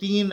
3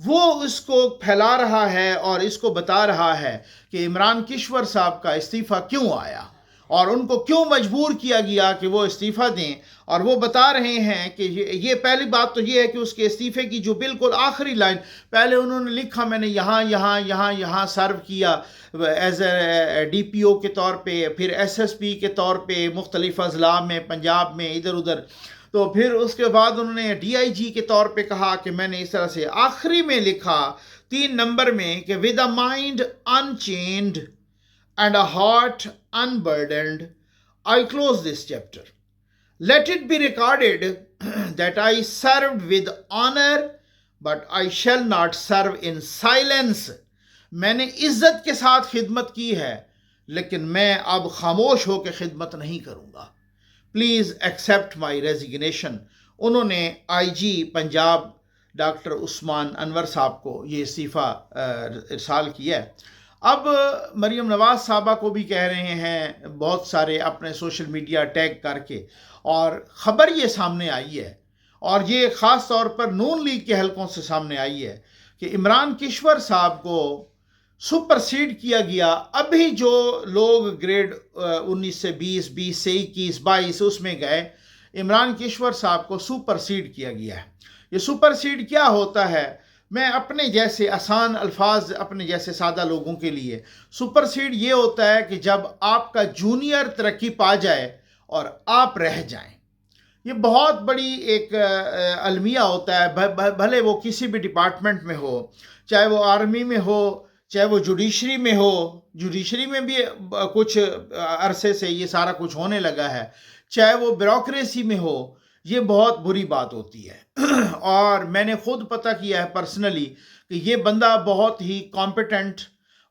وہ اس کو پھیلا رہا ہے اور اس کو بتا رہا ہے کہ عمران کشور صاحب کا استعفیٰ کیوں آیا اور ان کو کیوں مجبور کیا گیا کہ وہ استعفیٰ دیں. اور وہ بتا رہے ہیں کہ یہ پہلی بات تو یہ ہے کہ اس کے استعفے کی جو بالکل آخری لائن پہلے انہوں نے لکھا میں نے یہاں سرو کیا ایز اے ڈی پی او کے طور پہ, پھر ایس ایس پی کے طور پہ مختلف اضلاع میں پنجاب میں ادھر ادھر, تو پھر اس کے بعد انہوں نے ڈی آئی جی کے طور پہ کہا کہ میں نے اس طرح سے آخری میں لکھا 3 نمبر میں کہ with a mind unchained and a heart unburdened, I close this chapter. Let it be recorded that I served with honor, but I shall not serve in silence. میں نے عزت کے ساتھ خدمت کی ہے لیکن میں اب خاموش ہو کے خدمت نہیں کروں گا. Please accept my resignation. انہوں نے آئی جی پنجاب ڈاکٹر عثمان انور صاحب کو یہ استعفیٰ ارسال کیا ہے. اب مریم نواز صاحبہ کو بھی کہہ رہے ہیں بہت سارے اپنے سوشل میڈیا ٹیگ کر کے, اور خبر یہ سامنے آئی ہے اور یہ خاص طور پر نون لیگ کے حلقوں سے سامنے آئی ہے کہ عمران کشور صاحب کو سپر سیڈ کیا گیا. ابھی جو لوگ گریڈ 19 سے 20, 20 سے 21, 22 اس میں گئے, عمران کشور صاحب کو سپر سیڈ کیا گیا ہے. یہ سپر سیڈ کیا ہوتا ہے؟ میں اپنے جیسے آسان الفاظ اپنے جیسے سادہ لوگوں کے لیے, سپر سیڈ یہ ہوتا ہے کہ جب آپ کا جونیئر ترقی پا جائے اور آپ رہ جائیں. یہ بہت بڑی ایک المیہ ہوتا ہے, بھلے وہ کسی بھی ڈپارٹمنٹ میں ہو, چاہے وہ آرمی میں ہو, چاہے وہ جوڈیشری میں ہو. جوڈیشری میں بھی کچھ عرصے سے یہ سارا کچھ ہونے لگا ہے, چاہے وہ بیوروکریسی میں ہو. یہ بہت بری بات ہوتی ہے اور میں نے خود پتہ کیا ہے پرسنلی کہ یہ بندہ بہت ہی کمپیٹنٹ,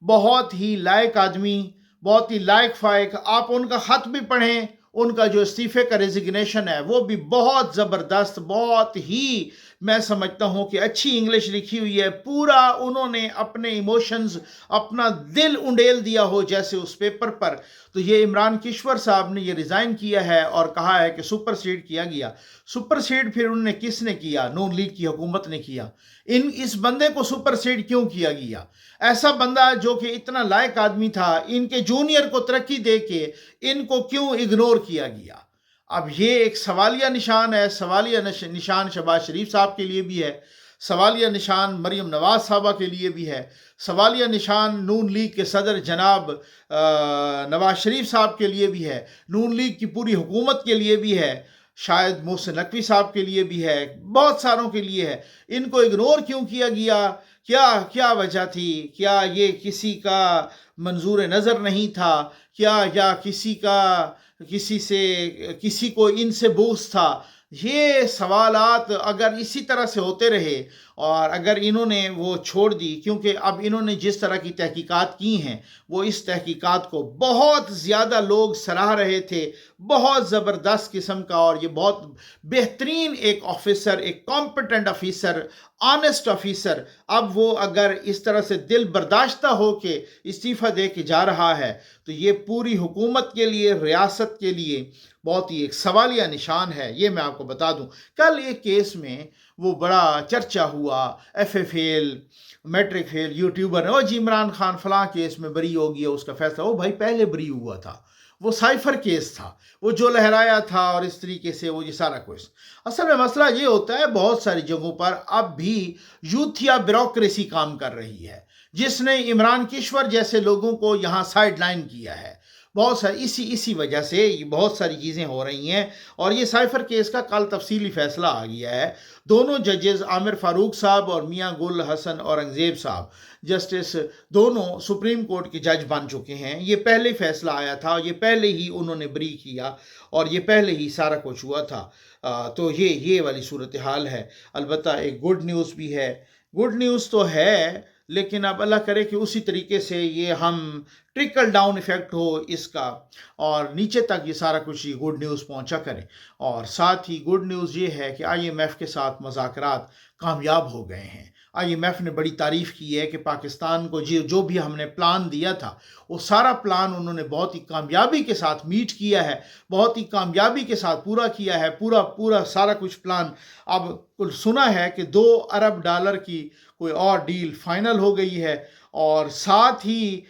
بہت ہی لائق آدمی, بہت ہی لائق فائق. آپ ان کا خط بھی پڑھیں, ان کا جو استعفے کا ریزگنیشن ہے وہ بھی بہت زبردست, بہت ہی میں سمجھتا ہوں کہ اچھی انگلش لکھی ہوئی ہے. پورا انہوں نے اپنے ایموشنز, اپنا دل انڈیل دیا ہو جیسے اس پیپر پر. تو یہ عمران کشور صاحب نے یہ ریزائن کیا ہے اور کہا ہے کہ سپر سیڈ کیا گیا. سپر سیڈ پھر انہوں نے کس نے کیا؟ نون لیگ کی حکومت نے کیا. اس بندے کو سپر سیڈ کیوں کیا گیا؟ ایسا بندہ جو کہ اتنا لائق آدمی تھا, ان کے جونیئر کو ترقی دے کے ان کو کیوں اگنور کیا گیا؟ اب یہ ایک سوالیہ نشان ہے. سوالیہ نشان شہباز شریف صاحب کے لیے بھی ہے, سوالیہ نشان مریم نواز صاحبہ کے لیے بھی ہے, سوالیہ نشان نون لیگ کے صدر جناب نواز شریف صاحب کے لیے بھی ہے, نون لیگ کی پوری حکومت کے لیے بھی ہے, شاید محسن نقوی صاحب کے لیے بھی ہے, بہت ساروں کے لیے ہے. ان کو اگنور کیوں کیا گیا؟ کیا وجہ تھی؟ کیا یہ کسی کا منظور نظر نہیں تھا کیا, یا کسی کو ان سے بغض تھا؟ یہ سوالات اگر اسی طرح سے ہوتے رہے اور اگر انہوں نے وہ چھوڑ دی, کیونکہ اب انہوں نے جس طرح کی تحقیقات کی ہیں وہ اس تحقیقات کو بہت زیادہ لوگ سراہ رہے تھے, بہت زبردست قسم کا, اور یہ بہت بہترین ایک آفیسر, ایک کمپیٹنٹ آفیسر, آنیسٹ آفیسر, اب وہ اگر اس طرح سے دل برداشتہ ہو کے استعفیٰ دے کے جا رہا ہے تو یہ پوری حکومت کے لیے, ریاست کے لیے بہت ہی ایک سوالیہ نشان ہے. یہ میں آپ کو بتا دوں, کل ایک کیس میں وہ بڑا چرچا ہوا, F A fail, matric fail YouTuber نے, جی عمران خان فلاں کیس میں بری ہو گیا, اس کا فیصلہ. وہ بھائی پہلے بری ہوا تھا, وہ سائفر کیس تھا, وہ جو لہرایا تھا اور اس طریقے سے وہ یہ سارا کچھ. اصل میں مسئلہ یہ ہوتا ہے بہت ساری جگہوں پر اب بھی یوتھیا بیوروکریسی کام کر رہی ہے, جس نے عمران کشور جیسے لوگوں کو یہاں سائیڈ لائن کیا ہے. بہت ساری اسی وجہ سے بہت ساری چیزیں ہو رہی ہیں. اور یہ سائفر کیس کا کل تفصیلی فیصلہ آ گیا ہے. دونوں ججز عامر فاروق صاحب اور میاں گل حسن اورنگزیب صاحب, جسٹس, دونوں سپریم کورٹ کے جج بن چکے ہیں. یہ پہلے فیصلہ آیا تھا, یہ پہلے ہی انہوں نے بری کیا اور یہ پہلے ہی سارا کچھ ہوا تھا. تو یہ والی صورتحال ہے. البتہ ایک گڈ نیوز بھی ہے. گڈ نیوز تو ہے لیکن اب اللہ کرے کہ اسی طریقے سے یہ ہم ٹرکل ڈاؤن ایفیکٹ ہو اس کا اور نیچے تک یہ سارا کچھ یہ گڈ نیوز پہنچا کریں. اور ساتھ ہی گڈ نیوز یہ ہے کہ آئی ایم ایف کے ساتھ مذاکرات کامیاب ہو گئے ہیں IMF نے بڑی تعریف کی ہے کہ پاکستان کو جو بھی ہم نے پلان دیا تھا وہ سارا پلان انہوں نے بہت ہی کامیابی کے ساتھ میٹ کیا ہے، بہت ہی کامیابی کے ساتھ پورا کیا ہے، پورا سارا کچھ پلان۔ اب کل سنا ہے کہ $2 ارب کی کوئی اور ڈیل فائنل ہو گئی ہے، اور ساتھ ہی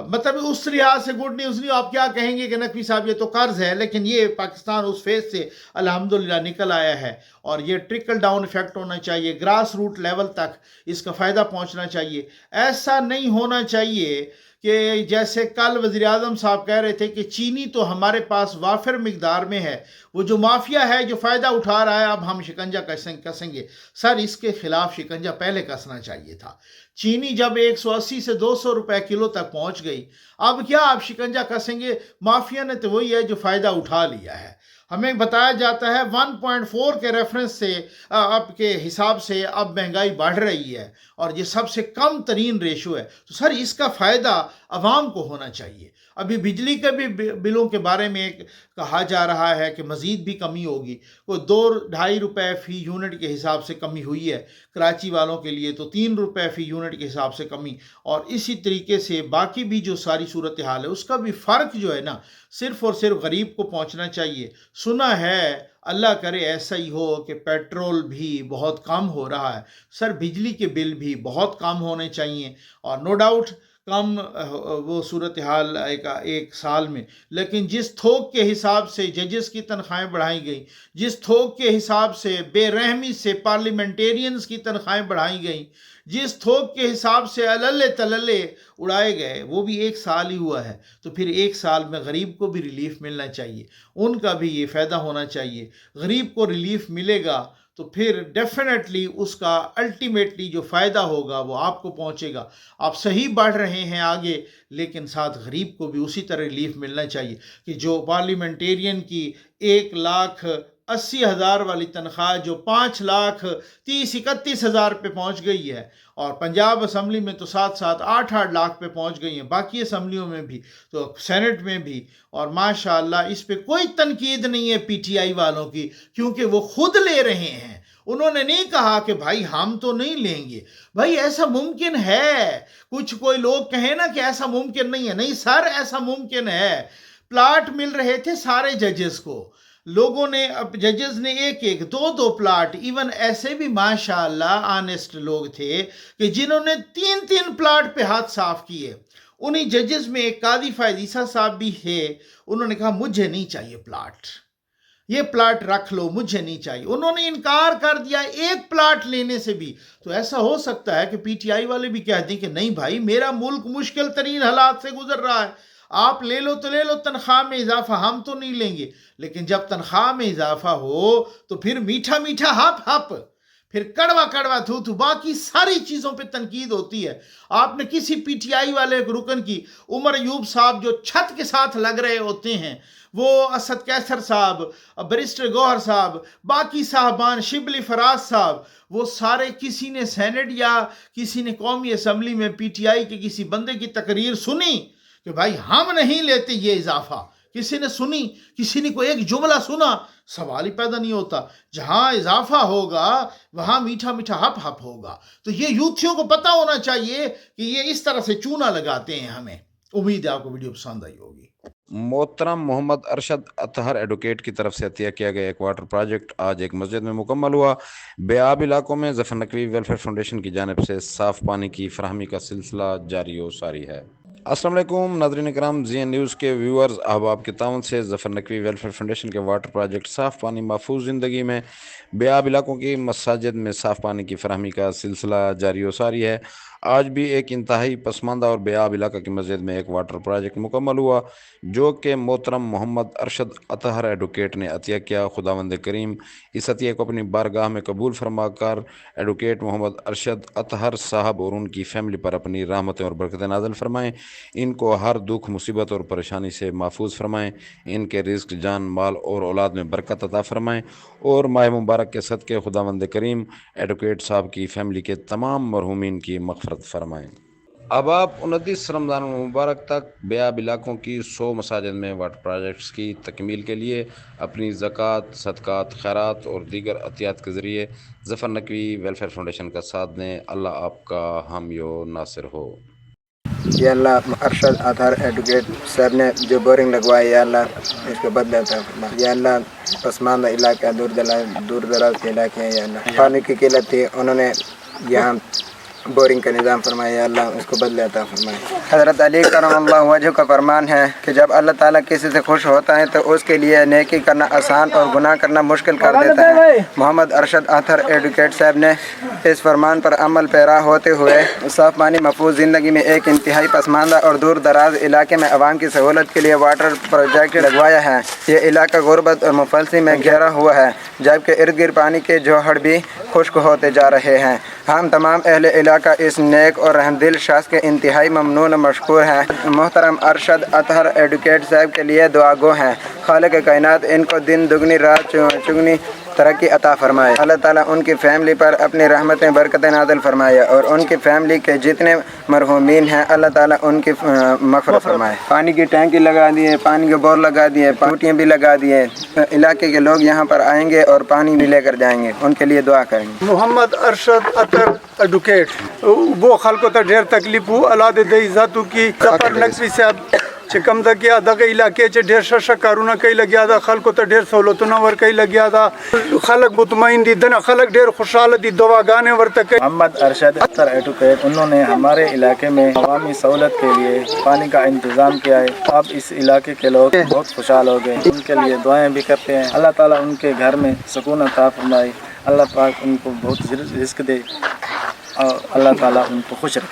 مطلب اس لحاظ سے گڈ نیوز نہیں، آپ کیا کہیں گے کہ نقوی صاحب یہ تو قرض ہے، لیکن یہ پاکستان اس فیز سے الحمدللہ نکل آیا ہے، اور یہ ٹرکل ڈاؤن ایفیکٹ ہونا چاہیے، گراس روٹ لیول تک اس کا فائدہ پہنچنا چاہیے۔ ایسا نہیں ہونا چاہیے کہ جیسے کل وزیر اعظم صاحب کہہ رہے تھے کہ چینی تو ہمارے پاس وافر مقدار میں ہے، وہ جو مافیا ہے جو فائدہ اٹھا رہا ہے اب ہم شکنجہ کسیں گے۔ سر اس کے خلاف شکنجہ پہلے کسنا چاہیے تھا۔ چینی جب 180 سے 200 روپے کلو تک پہنچ گئی، اب کیا آپ شکنجہ کسیں گے؟ مافیا نے تو وہی ہے جو فائدہ اٹھا لیا ہے۔ ہمیں بتایا جاتا ہے 1.4 کے ریفرنس سے اب کے حساب سے اب مہنگائی بڑھ رہی ہے، اور یہ سب سے کم ترین ریشو ہے، تو سر اس کا فائدہ عوام کو ہونا چاہیے۔ ابھی بجلی کے بھی بلوں کے بارے میں کہا جا رہا ہے کہ مزید بھی کمی ہوگی، کوئی 2-2.5 روپے فی یونٹ کے حساب سے کمی ہوئی ہے، کراچی والوں کے لیے تو 3 روپے فی یونٹ کے حساب سے کمی، اور اسی طریقے سے باقی بھی جو ساری صورتحال ہے اس کا بھی فرق جو ہے نا صرف اور صرف غریب کو پہنچنا چاہیے۔ سنا ہے اللہ کرے ایسا ہی ہو کہ پیٹرول بھی بہت کم ہو رہا ہے، سر بجلی کے بل بھی بہت کم ہونے چاہیے، اور نو ڈاؤٹ کم وہ صورتحال ایک سال میں، لیکن جس تھوک کے حساب سے ججز کی تنخواہیں بڑھائی گئی، جس تھوک کے حساب سے بے رحمی سے پارلیمنٹیرینز کی تنخواہیں بڑھائی گئیں، جس تھوک کے حساب سے اللے تللے اڑائے گئے، وہ بھی ایک سال ہی ہوا ہے، تو پھر ایک سال میں غریب کو بھی ریلیف ملنا چاہیے، ان کا بھی یہ فائدہ ہونا چاہیے۔ غریب کو ریلیف ملے گا تو پھر ڈیفینیٹلی اس کا الٹیمیٹلی جو فائدہ ہوگا وہ آپ کو پہنچے گا۔ آپ صحیح بڑھ رہے ہیں آگے، لیکن ساتھ غریب کو بھی اسی طرح ریلیف ملنا چاہیے کہ جو پارلیمنٹیرین کی 1,80,000 والی تنخواہ جو 5,30,31,000 پہ پہنچ گئی ہے، اور پنجاب اسمبلی میں تو ساتھ 8-8 لاکھ پہ پہنچ گئی ہیں، باقی اسمبلیوں میں بھی تو سینٹ میں بھی، اور ماشاءاللہ اس پہ کوئی تنقید نہیں ہے PTI والوں کی، کیونکہ وہ خود لے رہے ہیں۔ انہوں نے نہیں کہا کہ بھائی ہم تو نہیں لیں گے، بھائی ایسا ممکن ہے، کوئی لوگ کہیں نا کہ ایسا ممکن نہیں ہے، نہیں سر ایسا ممکن ہے۔ پلاٹ مل رہے تھے سارے ججز کو، لوگوں نے ججز نے ایک 2 پلاٹ، ایون ایسے بھی ماشاءاللہ آنیسٹ لوگ تھے کہ جنہوں نے 3 پلاٹ پہ ہاتھ صاف کیے۔ انہی ججز میں ایک قاضی فائز عیسیٰ صاحب بھی ہے، انہوں نے کہا مجھے نہیں چاہیے پلاٹ، یہ پلاٹ رکھ لو مجھے نہیں چاہیے، انہوں نے انکار کر دیا ایک پلاٹ لینے سے بھی۔ تو ایسا ہو سکتا ہے کہ PTI والے بھی کہہ دیں کہ نہیں بھائی میرا ملک مشکل ترین حالات سے گزر رہا ہے، آپ لے لو تو لے لو تنخواہ میں اضافہ، ہم تو نہیں لیں گے۔ لیکن جب تنخواہ میں اضافہ ہو تو پھر میٹھا میٹھا ہپ ہپ، پھر کڑوا کڑوا تھو تھو، باقی ساری چیزوں پہ تنقید ہوتی ہے۔ آپ نے کسی PTI والے رکن کی، عمر ایوب صاحب جو چھت کے ساتھ لگ رہے ہوتے ہیں، وہ اسد کیسر صاحب، بیرسٹر گوہر صاحب، باقی صاحبان، شبلی فراز صاحب، وہ سارے کسی نے سینٹ یا کسی نے قومی اسمبلی میں PTI کے کسی بندے کی تقریر سنی کہ بھائی ہم نہیں لیتے یہ اضافہ؟ کسی نے سنی؟ کسی نے کوئی ایک جملہ سنا؟ سوال ہی پیدا نہیں ہوتا۔ جہاں اضافہ ہوگا وہاں میٹھا میٹھا ہپ ہپ ہوگا۔ تو یہ یوتھیوں کو پتہ ہونا چاہیے کہ یہ اس طرح سے چونا لگاتے ہیں ہمیں۔ امید ہے آپ کو ویڈیو پسند آئی ہوگی۔ محترم محمد ارشد اطہر ایڈوکیٹ کی طرف سے عطیہ کیا گیا ایک واٹر پروجیکٹ آج ایک مسجد میں مکمل ہوا۔ بے آب علاقوں میں ظفر نقوی ویلفیئر فاؤنڈیشن کی جانب سے صاف پانی کی فراہمی کا سلسلہ جاری و ساری ہے۔ السلام علیکم ناظرین کرام، ZN نیوز کے ویورز احباب کے تعاون سے ظفر نقوی ویلفیئر فاؤنڈیشن کے واٹر پروجیکٹ صاف پانی محفوظ زندگی میں بے آب علاقوں کی مساجد میں صاف پانی کی فراہمی کا سلسلہ جاری و ساری ہے۔ آج بھی ایک انتہائی پسماندہ اور بے آب علاقہ کی مسجد میں ایک واٹر پروجیکٹ مکمل ہوا جو کہ محترم محمد ارشد اطہر ایڈوکیٹ نے عطیہ کیا۔ خداوند کریم اس عطیہ کو اپنی بارگاہ میں قبول فرما کر ایڈوکیٹ محمد ارشد اطہر صاحب اور ان کی فیملی پر اپنی رحمتیں اور برکتیں نازل فرمائیں، ان کو ہر دکھ مصیبت اور پریشانی سے محفوظ فرمائیں، ان کے رزق جان مال اور اولاد میں برکت عطا فرمائیں، اور ماہ مبارک کے صدقے خداوند کریم ایڈوکیٹ صاحب کی فیملی کے تمام مرحومین کی مغفرت فرمائیں۔ اب آپ 29 رمضان المبارک تک بیاب علاقوں کی 100 مساجد میں واٹر پروجیکٹس کی تکمیل کے لیے اپنی زکوٰۃ، صدقات، خیرات اور دیگر عطیات کے ذریعے ظفر نقوی ویلفیئر فاؤنڈیشن کا ساتھ دیں۔ اللہ آپ کا حامی و ناصر ہو۔ یا اللہ ارشد اطہر ایڈوکیٹ صاحب نے جو بورنگ لگوائی، یا اللہ اس کو بدلے عطا فرما۔ یا اللہ پسماندہ علاقہ دور دراز کے علاقے ہیں، یا اللہ پانی کی قلت تھی، انہوں نے یہاں بورنگ کا نظام فرمایا، یا اللہ اس کو بدلے عطا فرمائے۔ حضرت علی کرم اللہ وجہ کا فرمان ہے کہ جب اللہ تعالیٰ کسی سے خوش ہوتا ہے تو اس کے لیے نیکی کرنا آسان اور گناہ کرنا مشکل کر دیتا ہے۔ محمد ارشد اطہر ایڈوکیٹ صاحب نے اس فرمان پر عمل پیرا ہوتے ہوئے صاف پانی محفوظ زندگی میں ایک انتہائی پسماندہ اور دور دراز علاقے میں عوام کی سہولت کے لیے واٹر پروجیکٹ لگوایا ہے۔ یہ علاقہ غربت اور مفلسی میں گھیرا ہوا ہے، جبکہ ارد گرد پانی کے جوہر بھی خشک ہوتے جا رہے ہیں۔ ہم تمام اہل علاقہ اس نیک اور رحمدل شخص کے انتہائی ممنون و مشکور ہیں۔ محترم ارشد اطہر ایڈوکیٹ صاحب کے لیے دعا گو ہیں، خالق کائنات ان کو دن دگنی رات چگنی ترقی عطا فرمائے۔ اللہ تعالیٰ ان کی فیملی پر اپنی رحمتیں برکتیں نازل فرمائے، اور ان کی فیملی کے جتنے مرحومین ہیں اللہ تعالیٰ ان کی مغفرت فرمائے۔ پانی کی ٹینکی لگا دیے، پانی کے بور لگا دیے، ٹوٹیاں بھی لگا دیے۔ علاقے کے لوگ یہاں پر آئیں گے اور پانی بھی لے کر جائیں گے، ان کے لیے دعا کریں گے۔ محمد ارشد اطہر ایڈوکیٹ وہ خلق تا ډیر تکلیف وو الله دې د عزتو کی ظفر نقوی صاحب چې کوم د کې دغه علاقې چې ډیر ښه کارونه کوي لګیا دا خلکو ته ډیر سہولتونه ور کوي لګیا دا خلک مطمئن دي، دنه خلک ډیر خوشاله دي، دعاګانې ورته کوي۔ محمد ارشد اطہر ایڈوکیٹ انہوں نے ہمارے علاقے میں عوامی سہولت کے لیے پانی کا انتظام کیا ہے۔ اب اس علاقے کے لوگ بہت خوشحال ہو گئے، ان کے لیے دعائیں بھی کرتے ہیں۔ اللہ تعالیٰ ان کے گھر میں سکون عطا فرمائے، اللہ پاک ان کو بہت رزق دے اور اللہ تعالیٰ ان کو خوش رکھے۔